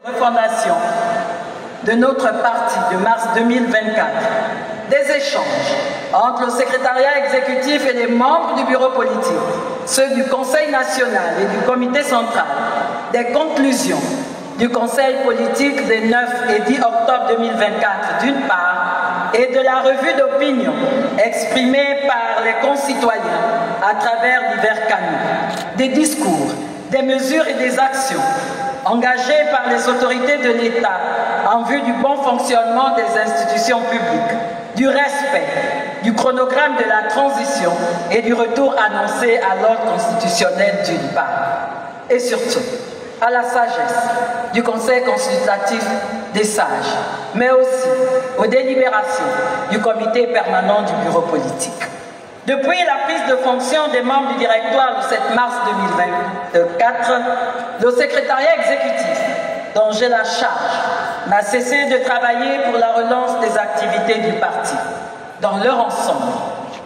refondation de notre parti de mars 2024, des échanges entre le secrétariat exécutif et les membres du bureau politique, ceux du Conseil national et du comité central, des conclusions du Conseil politique des 9 et 10 octobre 2024 d'une part, et de la revue d'opinion exprimée par les concitoyens à travers divers canaux, des discours, des mesures et des actions engagées par les autorités de l'État en vue du bon fonctionnement des institutions publiques, du respect du chronogramme de la transition et du retour annoncé à l'ordre constitutionnel d'une part, et surtout à la sagesse du Conseil consultatif des sages, mais aussi aux délibérations du comité permanent du bureau politique. Depuis la prise de fonction des membres du directoire le 7 mars 2024, le secrétariat exécutif, dont j'ai la charge, n'a cessé de travailler pour la relance des activités du parti. Dans leur ensemble,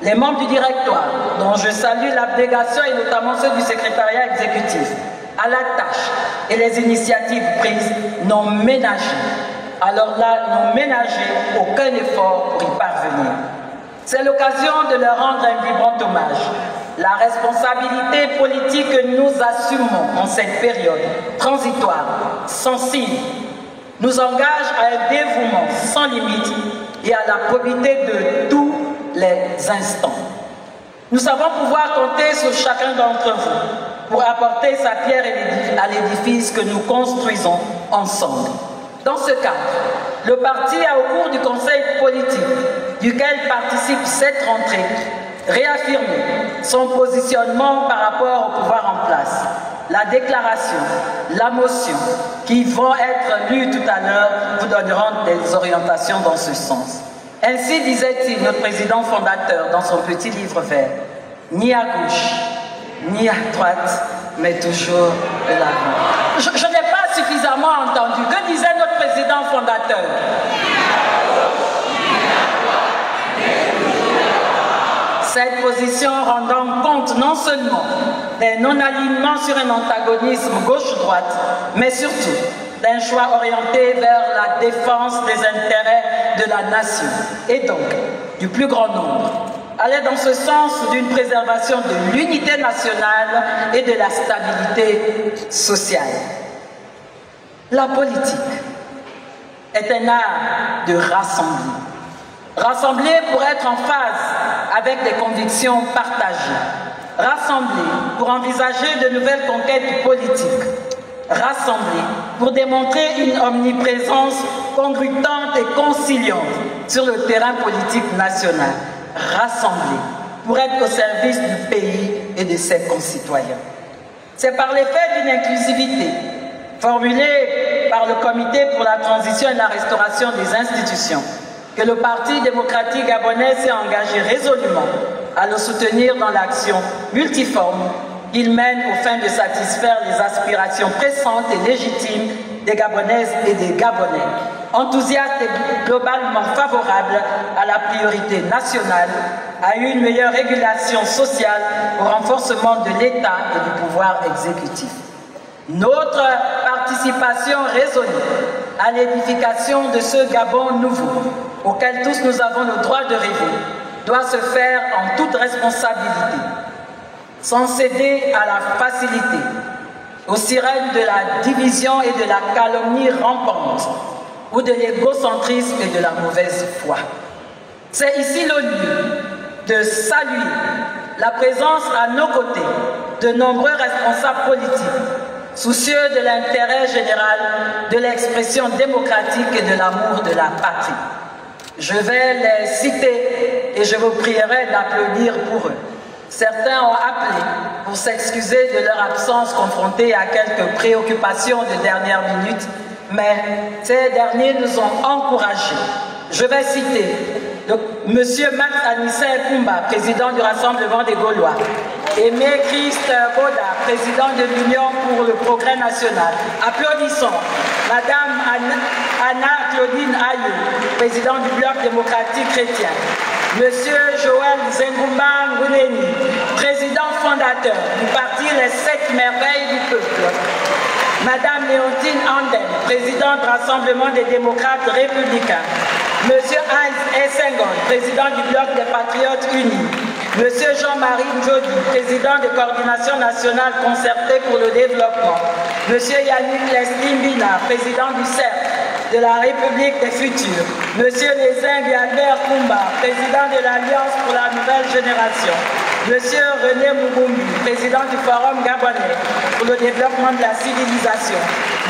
les membres du directoire, dont je salue l'abnégation et notamment ceux du secrétariat exécutif, à la tâche et les initiatives prises n'ont ménagé, aucun effort pour y parvenir. C'est l'occasion de leur rendre un vibrant hommage. La responsabilité politique que nous assumons en cette période transitoire, sensible, nous engage à un dévouement sans limite et à la probité de tous les instants. Nous savons pouvoir compter sur chacun d'entre vous pour apporter sa pierre à l'édifice que nous construisons ensemble. Dans ce cadre, le parti a, au cours du conseil politique, duquel participe cette rentrée, réaffirmé son positionnement par rapport au pouvoir en place. La déclaration, la motion qui vont être lues tout à l'heure vous donneront des orientations dans ce sens. Ainsi disait-il, notre président fondateur, dans son petit livre vert, ni à gauche, ni à droite, mais toujours de l'avant. Je n'ai pas suffisamment entendu. Que disait notre président fondateur? Cette position rendant compte non seulement d'un non-alignement sur un antagonisme gauche-droite, mais surtout d'un choix orienté vers la défense des intérêts de la nation et donc du plus grand nombre, allait dans ce sens d'une préservation de l'unité nationale et de la stabilité sociale. La politique est un art de rassembler. Rassembler pour être en phase avec des convictions partagées. Rassembler pour envisager de nouvelles conquêtes politiques. Rassembler pour démontrer une omniprésence congruente et conciliante sur le terrain politique national. Rassembler pour être au service du pays et de ses concitoyens. C'est par l'effet d'une inclusivité formulée par le Comité pour la transition et la restauration des institutions que le Parti démocratique gabonais s'est engagé résolument à le soutenir dans l'action multiforme qu'il mène aux fins de satisfaire les aspirations pressantes et légitimes des Gabonaises et des Gabonais, enthousiastes et globalement favorables à la priorité nationale, à une meilleure régulation sociale, au renforcement de l'État et du pouvoir exécutif. Notre participation résolue à l'édification de ce Gabon nouveau, auquel tous nous avons le droit de rêver, doit se faire en toute responsabilité, sans céder à la facilité, aux sirènes de la division et de la calomnie rampante, ou de l'égocentrisme et de la mauvaise foi. C'est ici le lieu de saluer la présence à nos côtés de nombreux responsables politiques, soucieux de l'intérêt général, de l'expression démocratique et de l'amour de la patrie. Je vais les citer et je vous prierai d'applaudir pour eux. Certains ont appelé pour s'excuser de leur absence confrontée à quelques préoccupations de dernière minute, mais ces derniers nous ont encouragés. Je vais citer M. Max Anissa Kumba, président du Rassemblement des Gaulois, Aimé Christ Boda, président de l'Union pour le progrès national. Applaudissons Madame Anna Claudine Ayou, président du Bloc démocratique chrétien. Monsieur Joël Zengumba Ngouneni, président fondateur du parti Les 7 merveilles du peuple. Madame Léontine Anden, présidente du Rassemblement des démocrates républicains. Monsieur Heinz Essengon, président du Bloc des Patriotes Unis. Monsieur Jean-Marie Njodi, président de Coordination nationale concertée pour le développement. Monsieur Yannick Leslie Mbina, président du CERF de la République des Futurs. Monsieur Lézing Albert Kumba, président de l'Alliance pour la nouvelle génération. Monsieur René Mugumbi, président du Forum gabonais pour le développement de la civilisation.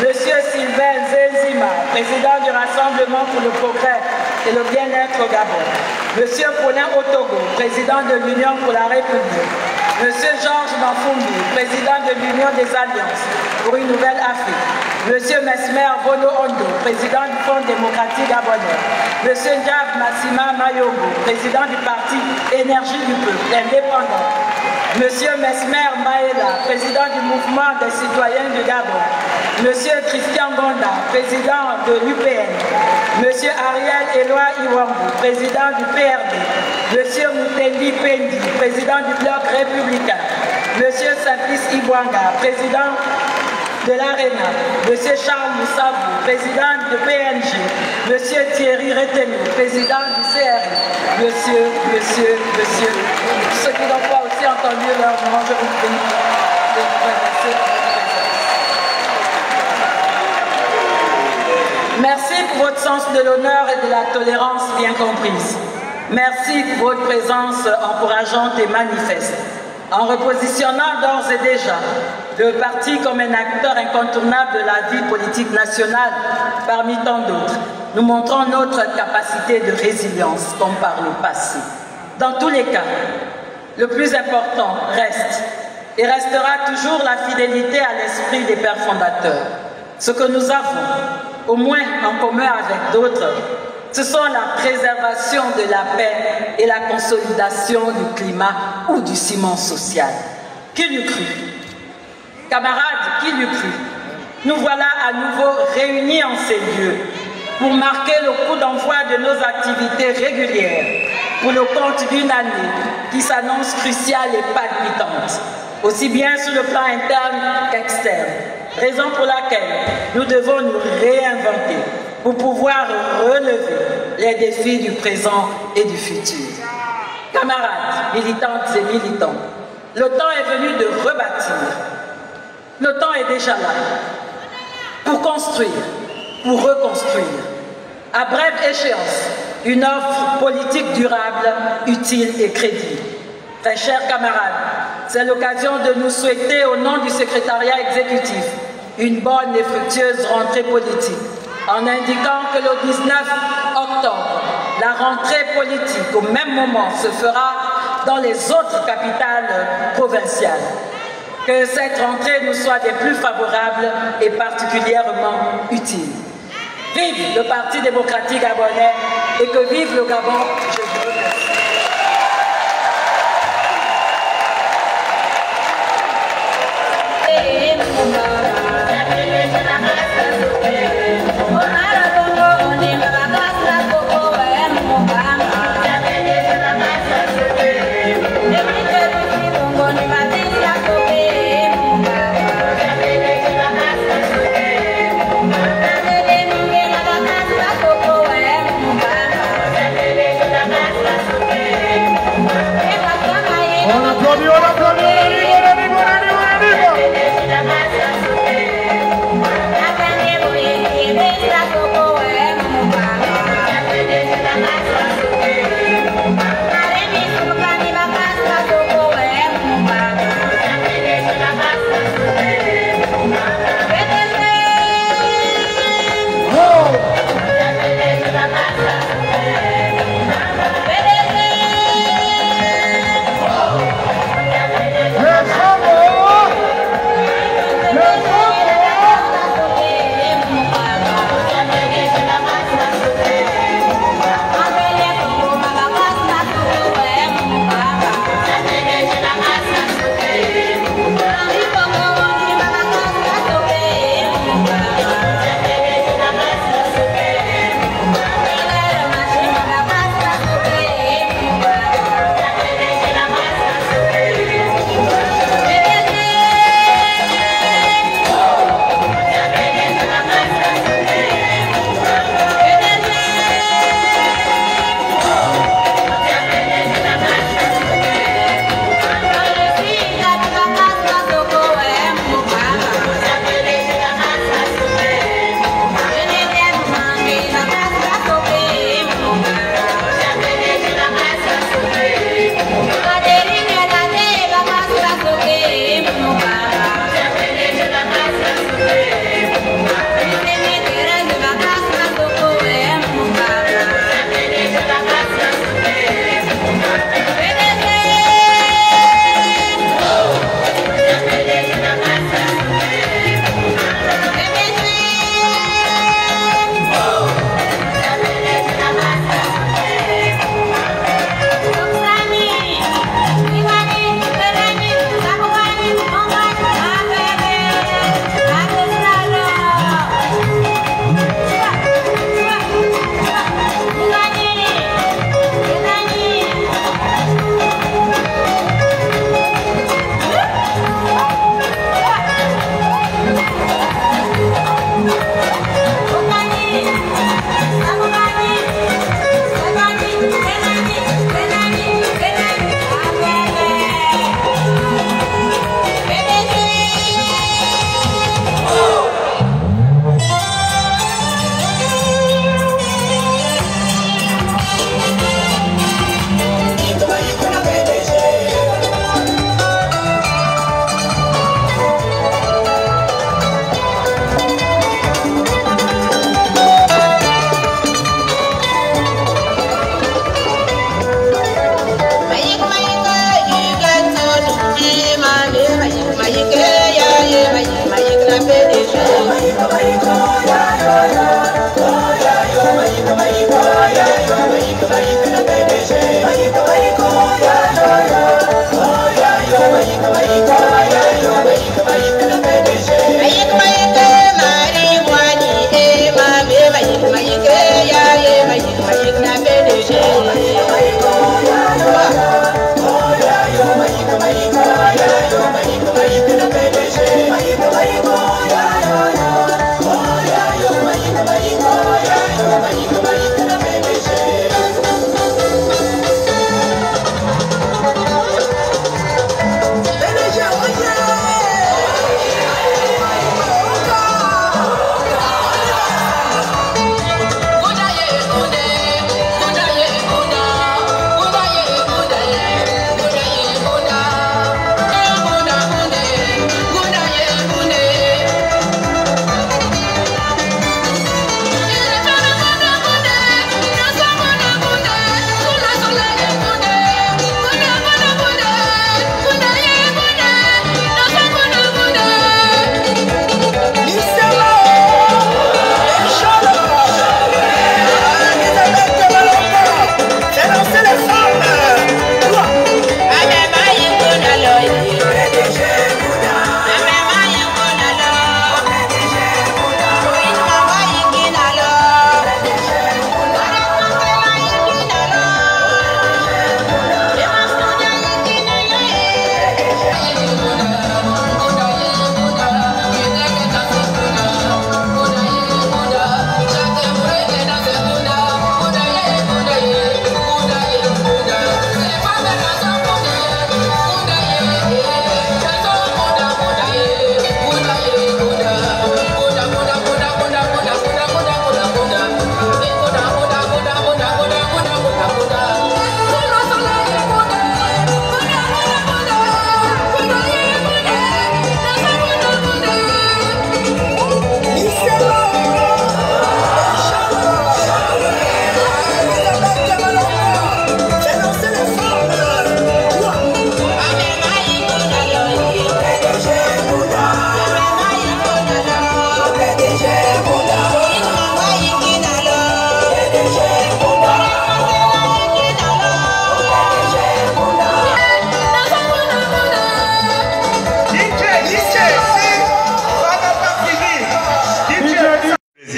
Monsieur Sylvain Zenzima, président du Rassemblement pour le progrès et le bien-être au Gabon. Monsieur Paulin Otogo, président de l'Union pour la République. Monsieur Georges Mafumbi, président de l'Union des Alliances pour une nouvelle Afrique. Monsieur Mesmer Bono Ondo, président du Fonds démocratique gabonais. Monsieur Ndiab Massima Mayogo, président du parti Énergie du Peuple, indépendant. Monsieur Mesmer Maela, président du mouvement des citoyens du Gabon. Monsieur Christian Gonda, président de l'UPN. Monsieur Ariel Eloi Iwambu, président du PRD. Monsieur Moutendi Pendi, président du Bloc républicain. Monsieur Simplice Ibwanga, président de l'ARENA, Monsieur Charles Moussabou, président de PNG, Monsieur Thierry Retenou, président du CRI, Monsieur, ceux qui n'ont pas aussi entendu leur nom, je vous prie de remercier. Merci pour votre sens de l'honneur et de la tolérance bien comprise. Merci pour votre présence encourageante et manifeste. En repositionnant d'ores et déjà le parti comme un acteur incontournable de la vie politique nationale parmi tant d'autres, nous montrons notre capacité de résilience comme par le passé. Dans tous les cas, le plus important reste et restera toujours la fidélité à l'esprit des pères fondateurs. Ce que nous avons, au moins en commun avec d'autres, ce sont la préservation de la paix et la consolidation du climat ou du ciment social. Qui l'eût cru? Camarades, qui l'eût cru? Nous voilà à nouveau réunis en ces lieux pour marquer le coup d'envoi de nos activités régulières pour le compte d'une année qui s'annonce cruciale et palpitante, aussi bien sur le plan interne qu'externe, raison pour laquelle nous devons nous réinventer pour pouvoir relever les défis du présent et du futur. Camarades, militantes et militants, le temps est venu de rebâtir. Le temps est déjà là pour construire, pour reconstruire. À brève échéance, une offre politique durable, utile et crédible. Très chers camarades, c'est l'occasion de nous souhaiter au nom du secrétariat exécutif une bonne et fructueuse rentrée politique, en indiquant que le 19 octobre, la rentrée politique au même moment se fera dans les autres capitales provinciales. Que cette rentrée nous soit des plus favorables et particulièrement utiles. Vive le Parti démocratique gabonais et que vive le Gabon. Je vous remercie.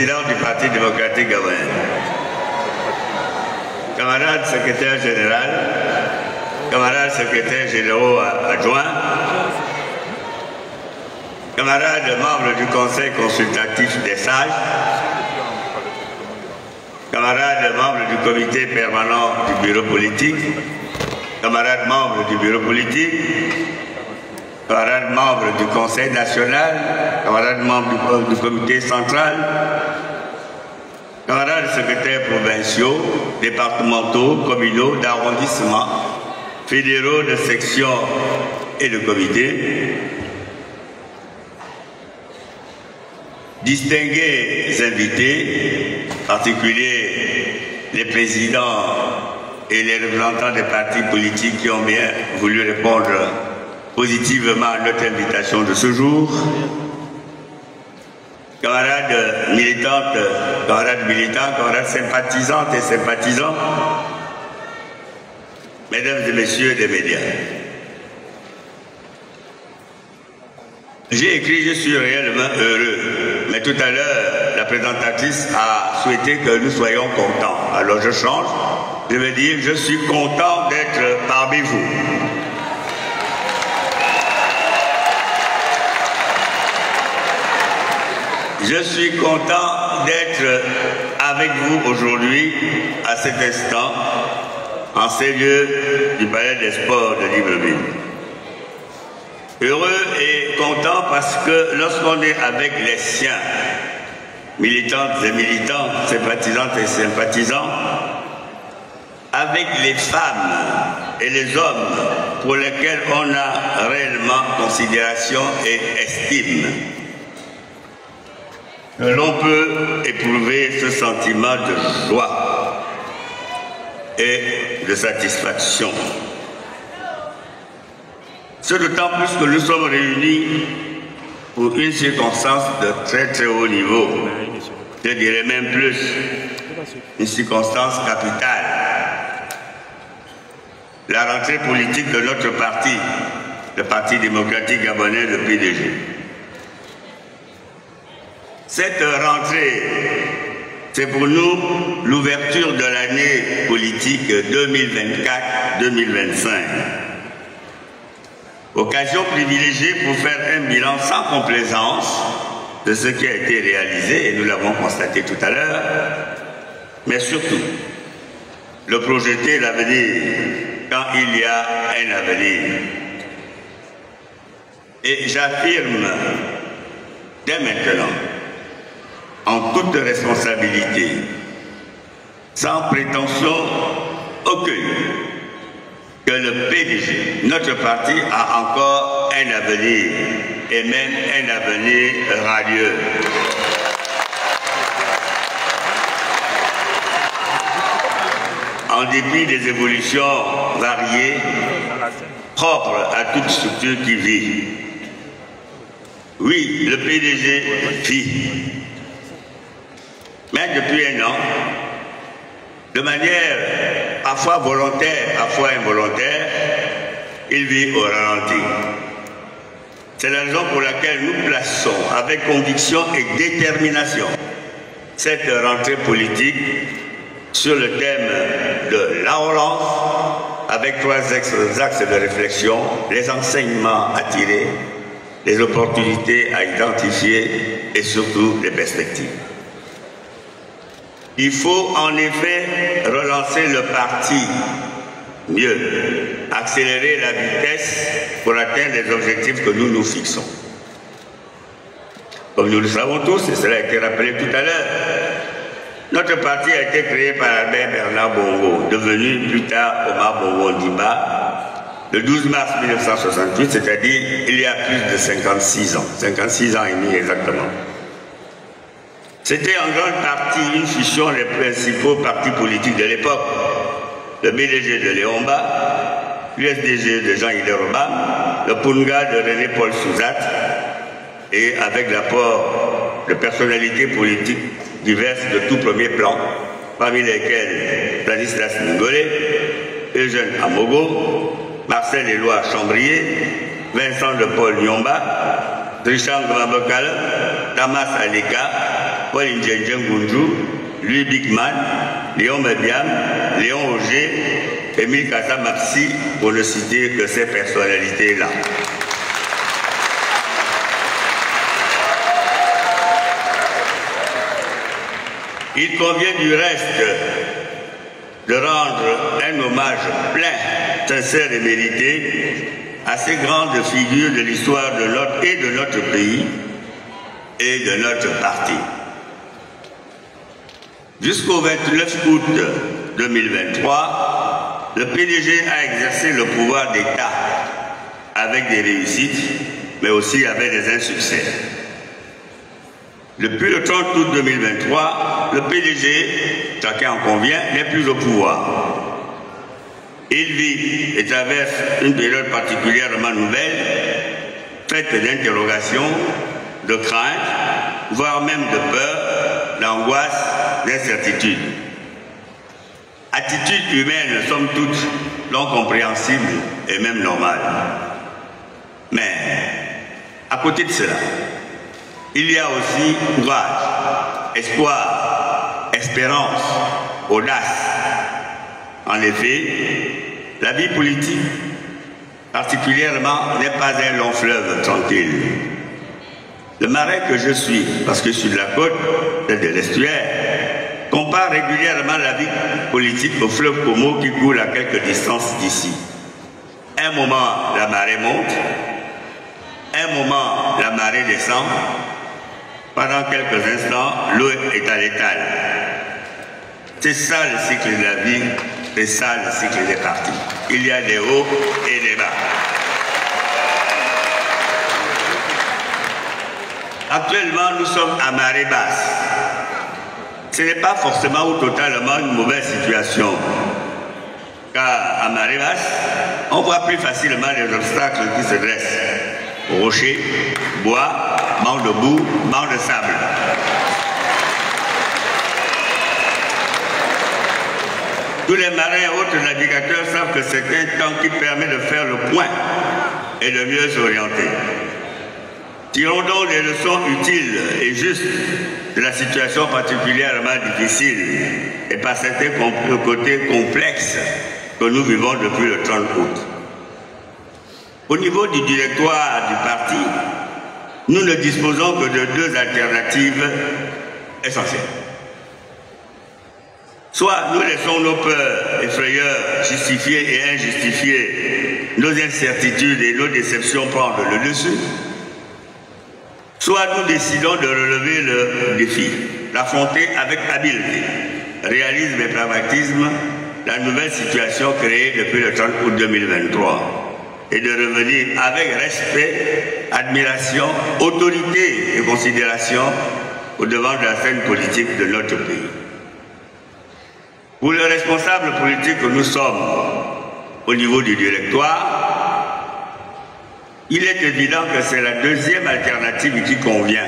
président du Parti démocratique gabonais, camarades secrétaires général, camarades secrétaires généraux adjoints, camarades membres du Conseil consultatif des sages, camarades membres du comité permanent du bureau politique, camarades membres du bureau politique, camarades membres du Conseil national, camarades membres du comité central, camarades secrétaires provinciaux, départementaux, communaux, d'arrondissement, fédéraux de section et de comité, distingués invités, en particulier les présidents et les représentants des partis politiques qui ont bien voulu répondre positivement à notre invitation de ce jour, camarades militantes, camarades militants, camarades sympathisantes et sympathisants, mesdames et messieurs des médias. J'ai écrit, je suis réellement heureux, mais tout à l'heure, la présentatrice a souhaité que nous soyons contents. Alors je change, je vais dire, je suis content d'être parmi vous. Je suis content d'être avec vous aujourd'hui, à cet instant, en ces lieux du Palais des Sports de Libreville. Heureux et content parce que lorsqu'on est avec les siens, militantes et militants, sympathisantes et sympathisants, avec les femmes et les hommes pour lesquels on a réellement considération et estime, l'on peut éprouver ce sentiment de joie et de satisfaction. Ce d'autant plus que nous sommes réunis pour une circonstance de très très haut niveau, je dirais même plus, une circonstance capitale. La rentrée politique de notre parti, le Parti démocratique gabonais, le PDG. Cette rentrée, c'est pour nous l'ouverture de l'année politique 2024-2025. Occasion privilégiée pour faire un bilan sans complaisance de ce qui a été réalisé, et nous l'avons constaté tout à l'heure, mais surtout, le projeter l'avenir quand il y a un avenir. Et j'affirme dès maintenant, en toute responsabilité, sans prétention aucune, que le PDG, notre parti, a encore un avenir, et même un avenir radieux. En dépit des évolutions variées, propres à toute structure qui vit. Oui, le PDG vit. Mais depuis un an, de manière parfois volontaire, parfois involontaire, il vit au ralenti. C'est la raison pour laquelle nous plaçons avec conviction et détermination cette rentrée politique sur le thème de la relance, avec 3 axes de réflexion, les enseignements à tirer, les opportunités à identifier et surtout les perspectives. Il faut en effet relancer le parti, mieux, accélérer la vitesse pour atteindre les objectifs que nous nous fixons. Comme nous le savons tous, et cela a été rappelé tout à l'heure, notre parti a été créé par Albert Bernard Bongo, devenu plus tard Omar Bongo Ondimba, le 12 mars 1968, c'est-à-dire il y a plus de 56 ans, 56 ans et demi exactement. C'était en grande partie une fusion des principaux partis politiques de l'époque, le BDG de Léon Mba, l'USDG de Jean-Yves Robam, le Punga de René-Paul Souzat, et avec l'apport de personnalités politiques diverses de tout premier plan, parmi lesquelles Stanislas Ngolé, Eugène Amogo, Marcel Éloi Chambrier, Vincent de Paul Nyomba, Richard Gbambokal, Damas Aleka, Paul Ndjenjen Gounjou, Louis Bigman, Léon Mediam, Léon Auger, Émile Kasa-Mapsi, pour ne citer que ces personnalités-là. Il convient du reste de rendre un hommage plein, sincère et mérité à ces grandes figures de l'histoire de notre pays et de notre parti. Jusqu'au 29 août 2023, le PDG a exercé le pouvoir d'État avec des réussites, mais aussi avec des insuccès. Depuis le 30 août 2023, le PDG, chacun en convient, n'est plus au pouvoir. Il vit et traverse une période particulièrement nouvelle, faite d'interrogations, de craintes, voire même de peur, d'angoisse, d'incertitude. Attitude humaine, somme toute, non compréhensible et même normale. Mais, à côté de cela, il y a aussi courage, espoir, espérance, audace. En effet, la vie politique, particulièrement, n'est pas un long fleuve tranquille. Le marin que je suis, parce que je suis de la côte, de l'estuaire, compare régulièrement la vie politique au fleuve Como qui coule à quelques distances d'ici. Un moment, la marée monte, un moment, la marée descend. Pendant quelques instants, l'eau est à l'étal. C'est ça le cycle de la vie, c'est ça le cycle des partis. Il y a des hauts et des bas. Actuellement, nous sommes à marée basse. Ce n'est pas forcément ou totalement une mauvaise situation. Car à marée basse, on voit plus facilement les obstacles qui se dressent. Rochers, bois, manque de boue, manque de sable. Tous les marins et autres navigateurs savent que c'est un temps qui permet de faire le point et de mieux s'orienter. Tirons donc les leçons utiles et justes de la situation particulièrement difficile et par certains côtés complexes que nous vivons depuis le 30 août. Au niveau du directoire du parti, nous ne disposons que de deux alternatives essentielles. Soit nous laissons nos peurs et frayeurs justifiées et injustifiées, nos incertitudes et nos déceptions prendre le dessus, soit nous décidons de relever le défi, l'affronter avec habileté, réalisme et pragmatisme, la nouvelle situation créée depuis le 30 août 2023 et de revenir avec respect, admiration, autorité et considération au devant de la scène politique de notre pays. Pour les responsables politiques que nous sommes au niveau du directoire, il est évident que c'est la deuxième alternative qui convient.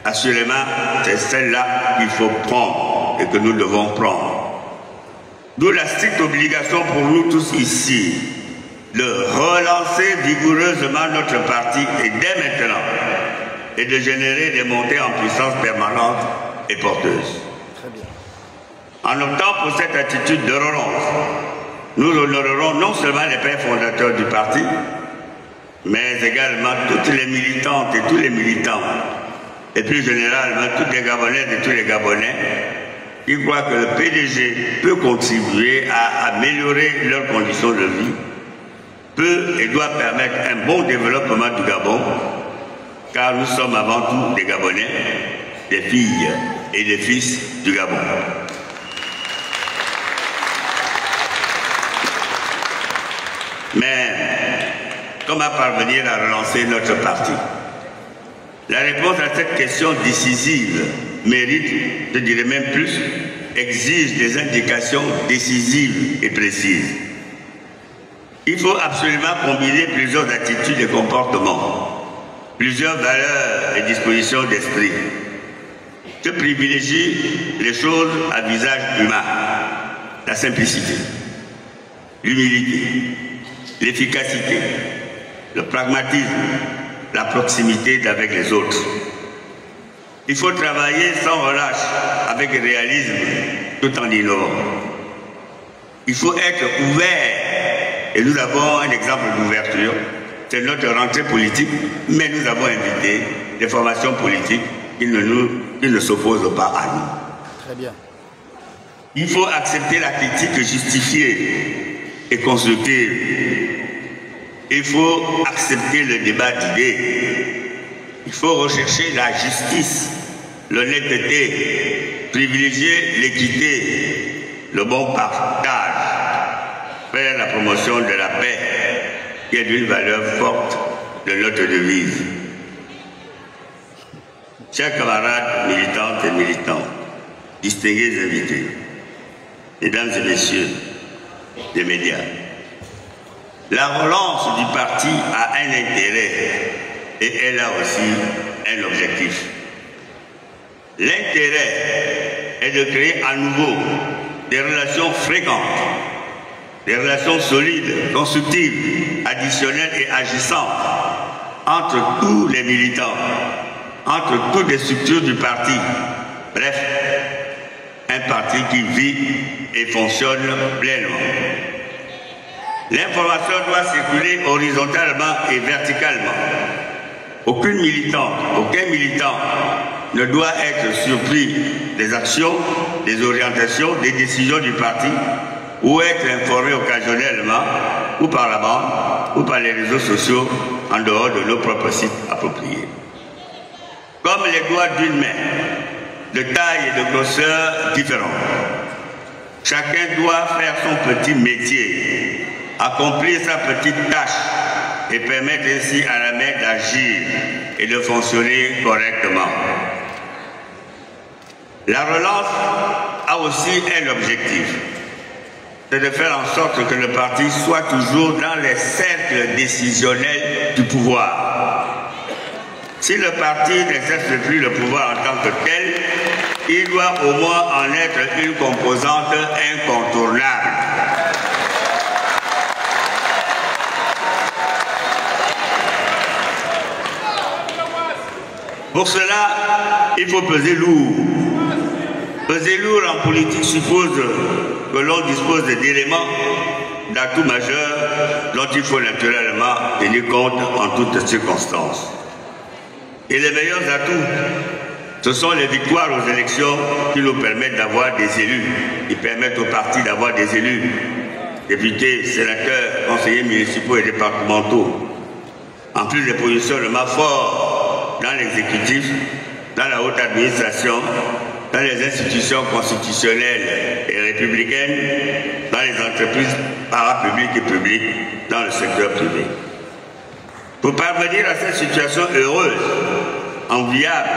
Assurément, c'est celle-là qu'il faut prendre et que nous devons prendre. D'où la stricte obligation pour nous tous ici de relancer vigoureusement notre parti et dès maintenant et de générer des montées en puissance permanentes et porteuses. Très bien. En optant pour cette attitude de relance, nous honorerons non seulement les pères fondateurs du parti, mais également toutes les militantes et tous les militants, et plus généralement toutes les Gabonaises et tous les Gabonais, qui croient que le PDG peut contribuer à améliorer leurs conditions de vie, peut et doit permettre un bon développement du Gabon, car nous sommes avant tout des Gabonais, des filles et des fils du Gabon. Mais comment parvenir à relancer notre parti? La réponse à cette question décisive mérite, je dirais même plus, exige des indications décisives et précises. Il faut absolument combiner plusieurs attitudes et comportements, plusieurs valeurs et dispositions d'esprit. Je privilégie les choses à visage humain, la simplicité, l'humilité, l'efficacité, le pragmatisme, la proximité avec les autres. Il faut travailler sans relâche, avec réalisme, tout en innovant. Il faut être ouvert. Et nous avons un exemple d'ouverture. C'est notre rentrée politique, mais nous avons invité des formations politiques qui ne s'opposent pas à nous. Très bien. Il faut accepter la critique justifiée et constructive. Il faut accepter le débat d'idées. Il faut rechercher la justice, l'honnêteté, privilégier l'équité, le bon partage, faire la promotion de la paix, qui est d'une valeur forte de notre devise. Chers camarades militantes et militants, distingués invités, mesdames et messieurs des médias, la relance du parti a un intérêt et elle a aussi un objectif. L'intérêt est de créer à nouveau des relations fréquentes, des relations solides, constructives, additionnelles et agissantes entre tous les militants, entre toutes les structures du parti. Bref, un parti qui vit et fonctionne pleinement. L'information doit circuler horizontalement et verticalement. Aucune militante, aucun militant ne doit être surpris des actions, des orientations, des décisions du parti ou être informé occasionnellement ou par la bande ou par les réseaux sociaux en dehors de nos propres sites appropriés. Comme les doigts d'une main, de taille et de grosseur différentes, chacun doit faire son petit métier, accomplir sa petite tâche et permettre ainsi à la main d'agir et de fonctionner correctement. La relance a aussi un objectif, c'est de faire en sorte que le parti soit toujours dans les cercles décisionnels du pouvoir. Si le parti n'exerce plus le pouvoir en tant que tel, il doit au moins en être une composante incontournable. Pour cela, il faut peser lourd. Peser lourd en politique suppose que l'on dispose d'éléments, d'atouts majeurs dont il faut naturellement tenir compte en toutes circonstances. Et les meilleurs atouts, ce sont les victoires aux élections qui nous permettent d'avoir des élus, qui permettent au parti d'avoir des élus, députés, sénateurs, conseillers municipaux et départementaux, en plus des positionnements forts dans l'exécutif, dans la haute administration, dans les institutions constitutionnelles et républicaines, dans les entreprises parapubliques et publiques, dans le secteur privé. Pour parvenir à cette situation heureuse, enviable,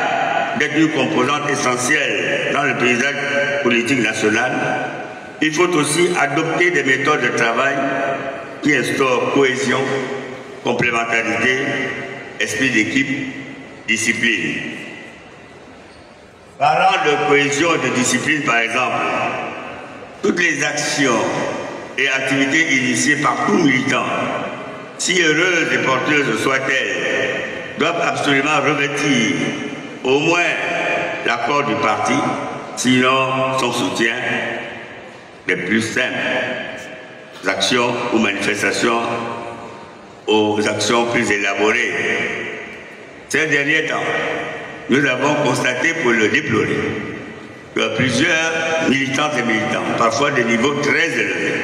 d'être une composante essentielle dans le paysage politique national, il faut aussi adopter des méthodes de travail qui instaurent cohésion, complémentarité, esprit d'équipe, discipline. Parlant de cohésion et de discipline, par exemple, toutes les actions et activités initiées par tout militant, si heureuses et porteuses soient-elles, doivent absolument revêtir au moins l'accord du parti, sinon son soutien les plus simples actions ou manifestations aux actions plus élaborées. Ces derniers temps, nous avons constaté, pour le déplorer, que plusieurs militantes et militants, parfois de niveaux très élevés,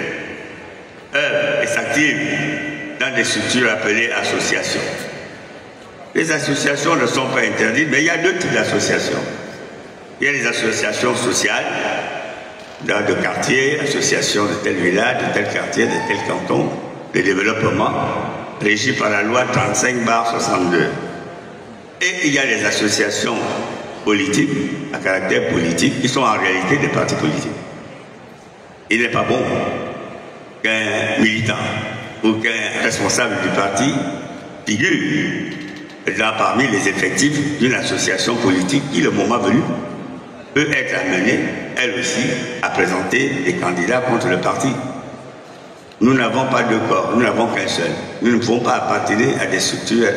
œuvrent et s'activent dans des structures appelées associations. Les associations ne sont pas interdites, mais il y a deux types d'associations. Il y a les associations sociales, dans de quartiers, associations de tel village, de tel quartier, de tel canton, de développement, régies par la loi 35/62. Et il y a les associations politiques, à caractère politique, qui sont en réalité des partis politiques. Il n'est pas bon qu'un militant ou qu'un responsable du parti figure parmi les effectifs d'une association politique qui, le moment venu, peut être amenée, elle aussi, à présenter des candidats contre le parti. Nous n'avons pas deux corps, nous n'avons qu'un seul. Nous ne pouvons pas appartenir à des structures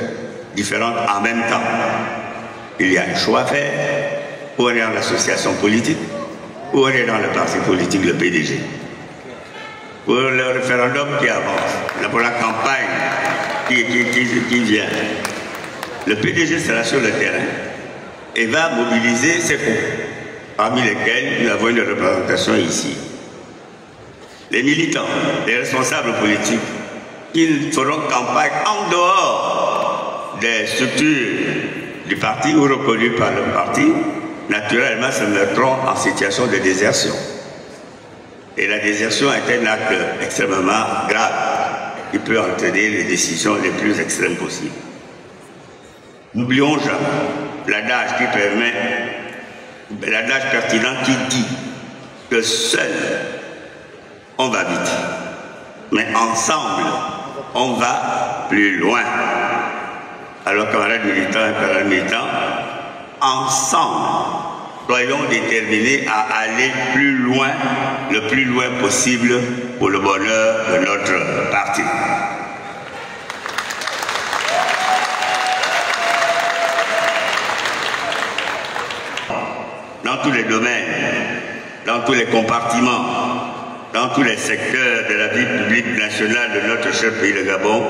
différentes en même temps. il y a un choix à faire, ou on est dans l'association politique, ou on est dans le parti politique, le PDG. Pour le référendum qui avance, pour la campagne qui vient, le PDG sera sur le terrain et va mobiliser ses groupes, parmi lesquels nous avons une représentation ici. Les militants, les responsables politiques, qui feront campagne en dehors des structures du parti ou reconnus par le parti, naturellement se mettront en situation de désertion. Et la désertion est un acte extrêmement grave qui peut entraîner les décisions les plus extrêmes possibles. N'oublions jamais l'adage qui permet, l'adage pertinent qui dit que seul on va vite, mais ensemble on va plus loin. Alors camarades militants et camarades militants, ensemble, soyons déterminés à aller plus loin, le plus loin possible pour le bonheur de notre parti. Dans tous les domaines, dans tous les compartiments, dans tous les secteurs de la vie publique nationale de notre cher pays, le Gabon,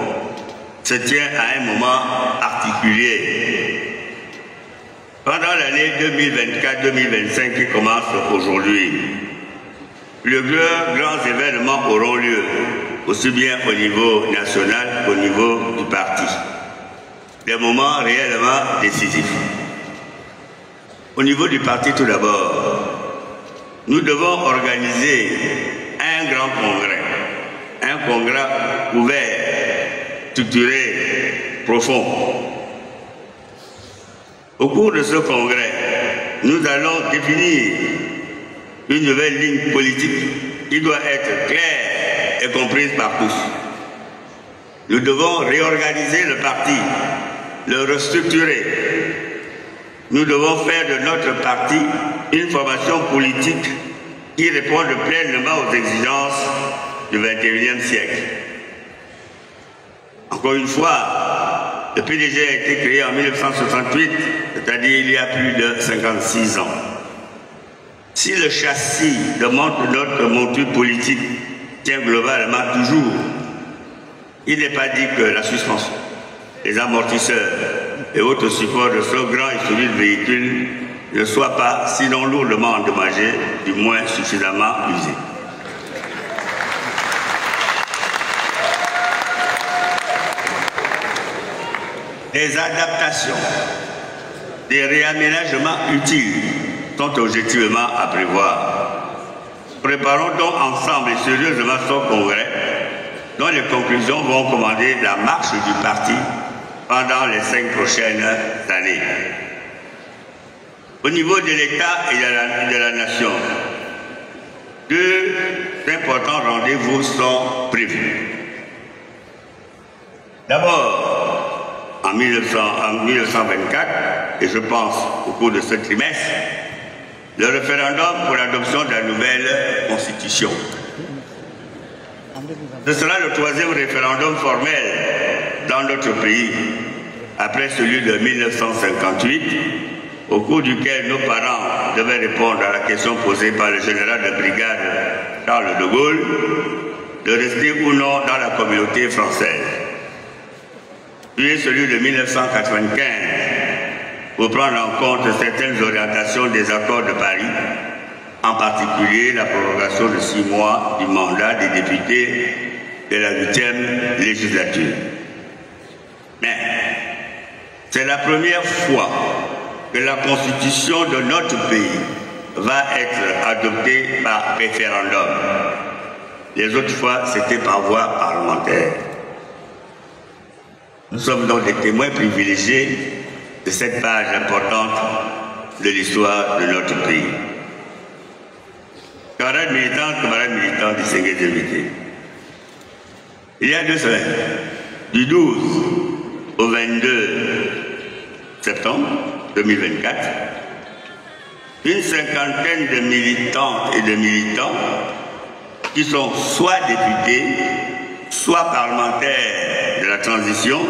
se tient à un moment particulier. Pendant l'année 2024-2025 qui commence aujourd'hui, plusieurs grands événements auront lieu, aussi bien au niveau national qu'au niveau du parti. Des moments réellement décisifs. Au niveau du parti tout d'abord, nous devons organiser un grand congrès ouvert, structuré, profond. Au cours de ce congrès, nous allons définir une nouvelle ligne politique qui doit être claire et comprise par tous. Nous devons réorganiser le parti, le restructurer. Nous devons faire de notre parti une formation politique qui réponde pleinement aux exigences du XXIe siècle. Encore une fois, le PDG a été créé en 1968, c'est-à-dire il y a plus de 56 ans. Si le châssis de notre monture politique tient globalement toujours, il n'est pas dit que la suspension, les amortisseurs et autres supports de ce grand et solide véhicule ne soient pas, sinon lourdement endommagés, du moins suffisamment usés. Des adaptations, des réaménagements utiles sont objectivement à prévoir. Préparons donc ensemble et sérieusement ce congrès dont les conclusions vont commander la marche du parti pendant les 5 prochaines années. Au niveau de l'État et de la nation, 2 importants rendez-vous sont prévus. D'abord, en 1924, et je pense au cours de ce trimestre, le référendum pour l'adoption de la nouvelle Constitution. Ce sera le 3e référendum formel dans notre pays, après celui de 1958, au cours duquel nos parents devaient répondre à la question posée par le général de brigade Charles de Gaulle, de rester ou non dans la communauté française. Puis celui de 1995, pour prendre en compte certaines orientations des accords de Paris, en particulier la prorogation de 6 mois du mandat des députés de la 8e législature. Mais c'est la première fois que la constitution de notre pays va être adoptée par référendum. Les autres fois, c'était par voie parlementaire. Nous sommes donc des témoins privilégiés de cette page importante de l'histoire de notre pays. Camarades militants, distingués invités. Il y a 2 semaines, du 12 au 22 septembre 2024, une cinquantaine de militantes et de militants qui sont soit députés, soit parlementaires de la transition,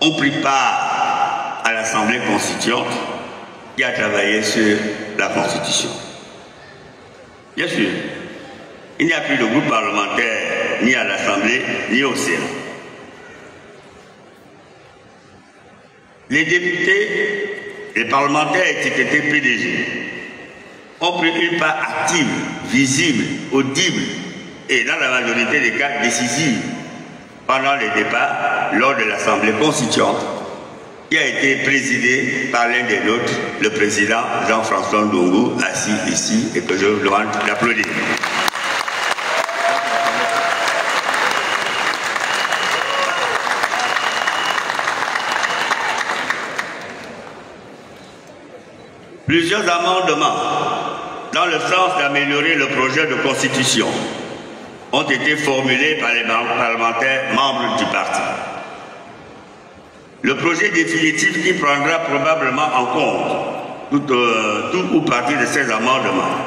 ont pris part à la l'Assemblée constituante qui a travaillé sur la Constitution. Bien sûr, il n'y a plus de groupe parlementaire ni à l'Assemblée ni au Sénat. Les députés, les parlementaires étiquetés PDG ont pris une part active, visible, audible et dans la majorité des cas décisive pendant les débats lors de l'Assemblée constituante qui a été présidée par l'un des nôtres, le président Jean-François Ndongo, assis ici et que je vous demande d'applaudir. Plusieurs amendements dans le sens d'améliorer le projet de constitution ont été formulés par les parlementaires membres du parti. Le projet définitif qui prendra probablement en compte tout ou partie de ces amendements